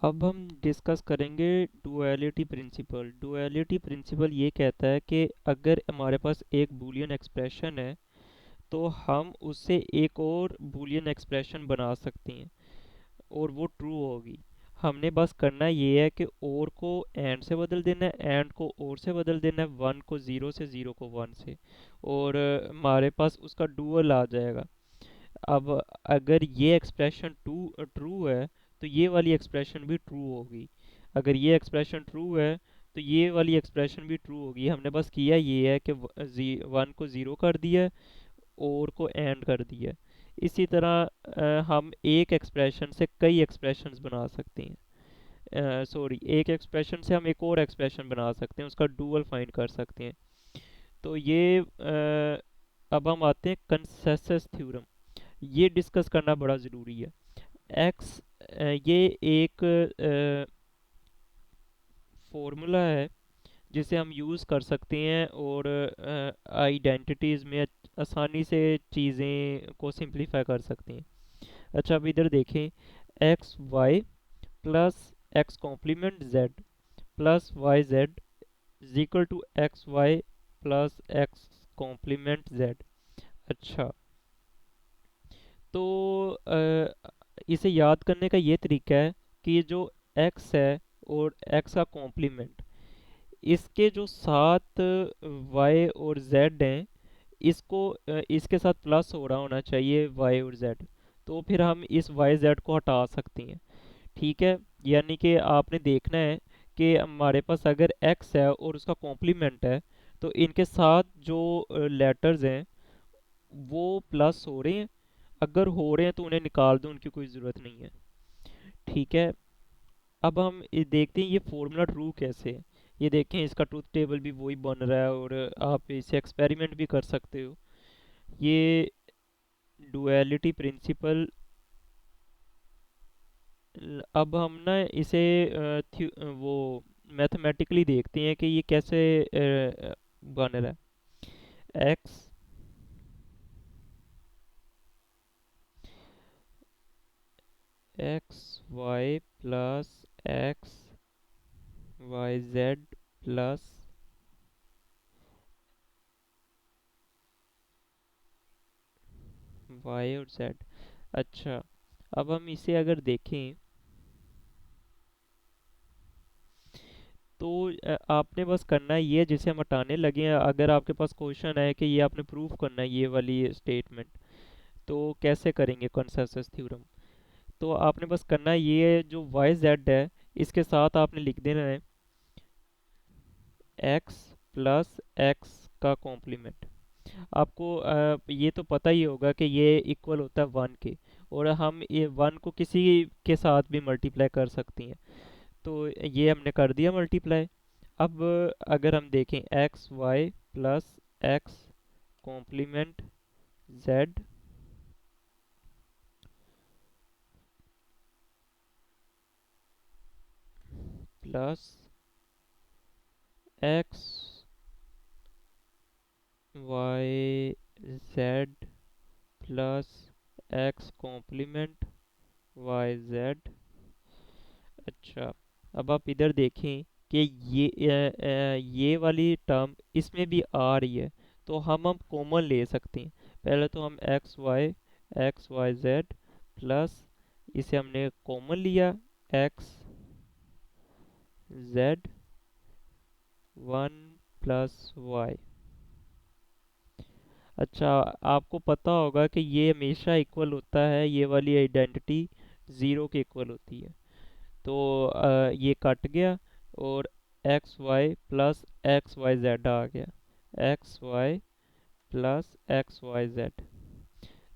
अब हम डिस्कस करेंगे डुअलिटी प्रिंसिपल। डुअलिटी प्रिंसिपल ये कहता है कि अगर हमारे पास एक बूलियन एक्सप्रेशन है तो हम उससे एक और बूलियन एक्सप्रेशन बना सकते हैं और वो ट्रू होगी। हमने बस करना ये है कि और को एंड से बदल देना है, एंड को और से बदल देना है, वन को ज़ीरो से, ज़ीरो को वन से, और हमारे पास उसका डुअल आ जाएगा। अब अगर ये एक्सप्रेशन ट्रू ट्रू है तो ये वाली एक्सप्रेशन भी ट्रू होगी। अगर ये एक्सप्रेशन ट्रू है तो ये वाली एक्सप्रेशन भी ट्रू होगी। हमने बस किया ये है कि वन को ज़ीरो कर दिया, और को एंड कर दिया। इसी तरह हम एक एक्सप्रेशन से कई एक्सप्रेशंस बना सकते हैं। सॉरी, एक एक्सप्रेशन से हम एक और एक्सप्रेशन बना सकते हैं, उसका डुअल फाइंड कर सकते हैं। तो ये अब हम आते हैं कंसेंसस थ्योरम। ये डिस्कस करना बड़ा ज़रूरी है। एक्स ये एक फॉर्मूला है जिसे हम यूज़ कर सकते हैं और आइडेंटिटीज़ में आसानी से चीज़ें को सिंप्लीफाई कर सकते हैं। अच्छा, अब इधर देखें। X Y plus X complement Z plus Y Z is equal to X Y plus X complement Z. अच्छा, तो इसे याद करने का ये तरीका है कि ये जो x है और x का कॉम्प्लीमेंट, इसके जो साथ y और z हैं, इसको इसके साथ प्लस हो रहा होना चाहिए y और z। तो फिर हम इस y z को हटा सकते हैं। ठीक है, यानी कि आपने देखना है कि हमारे पास अगर x है और उसका कॉम्प्लीमेंट है तो इनके साथ जो लेटर्स हैं वो प्लस हो रहे हैं। अगर हो रहे हैं तो उन्हें निकाल दो, उनकी कोई ज़रूरत नहीं है। ठीक है, अब हम ये देखते हैं ये फॉर्मूला ट्रू कैसे है। ये देखें, इसका ट्रूथ टेबल भी वही बन रहा है और आप इसे एक्सपेरिमेंट भी कर सकते हो। ये डुअलिटी प्रिंसिपल। अब हम ना इसे वो मैथमेटिकली देखते हैं कि ये कैसे बन रहा है। X X Y plus X Y Z plus Y और जेड। अच्छा, अब हम इसे अगर देखें तो आपने बस करना ये है, जिसे हम हटाने लगे हैं। अगर आपके पास क्वेश्चन है कि ये आपने प्रूफ करना है ये वाली स्टेटमेंट, तो कैसे करेंगे कंसेंसस थ्योरम। तो आपने बस करना ये है, जो वाई जेड है इसके साथ आपने लिख देना है एक्स प्लस एक्स का कॉम्प्लीमेंट। आपको ये तो पता ही होगा कि ये इक्वल होता है वन के, और हम ये वन को किसी के साथ भी मल्टीप्लाई कर सकते हैं। तो ये हमने कर दिया मल्टीप्लाई। अब अगर हम देखें X Y plus X complement Z plus X Y Z plus X complement Y Z. अच्छा, अब आप इधर देखें कि ये वाली टर्म इसमें भी आ रही है, तो हम कॉमन ले सकते हैं। पहले तो हम एक्स वाई जेड प्लस, इसे हमने कॉमन लिया, X Z one plus Y. अच्छा, आपको पता होगा कि ये हमेशा इक्वल होता है, ये वाली आइडेंटिटी ज़ीरो के इक्वल होती है। तो ये कट गया और X Y plus X Y Z आ गया, X Y plus X Y Z.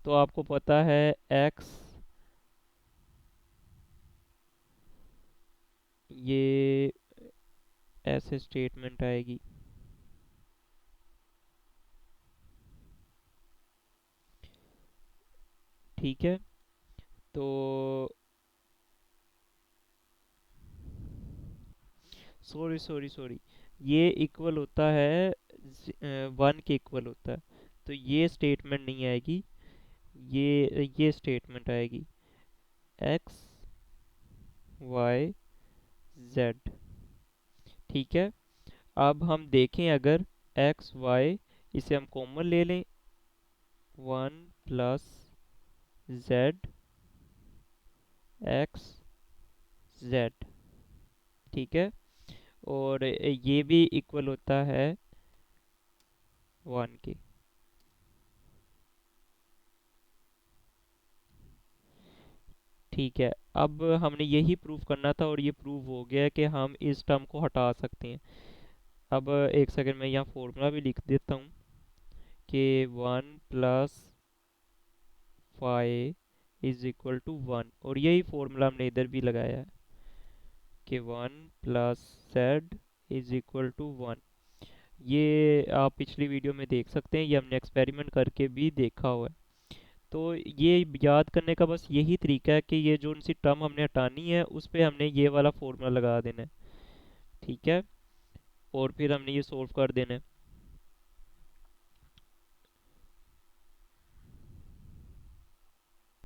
तो आपको पता है एक्स, ये ऐसे स्टेटमेंट आएगी। ठीक है, तो सॉरी सॉरी सॉरी, ये इक्वल होता है वन के इक्वल होता है। तो ये स्टेटमेंट नहीं आएगी, ये स्टेटमेंट आएगी। X Y Z. ठीक है। अब हम देखें अगर एक्स वाई, इसे हम कॉमन ले लें, 1 + जेड एक्स जेड। ठीक है। और ये भी इक्वल होता है 1 के। ठीक है। अब हमने यही प्रूव करना था और ये प्रूव हो गया है कि हम इस टर्म को हटा सकते हैं। अब एक सेकंड में यहाँ फॉर्मूला भी लिख देता हूँ कि 1 + 5 = 1, और यही फॉर्मूला हमने इधर भी लगाया है कि 1 + z = 1। ये आप पिछली वीडियो में देख सकते हैं, ये हमने एक्सपेरिमेंट करके भी देखा हुआ है। तो ये याद करने का बस यही तरीका है कि ये जो उनसी टर्म हमने हटानी है उस पे हमने ये वाला फॉर्मूला लगा देना है। ठीक है। और फिर हमने ये सोल्व कर देना है।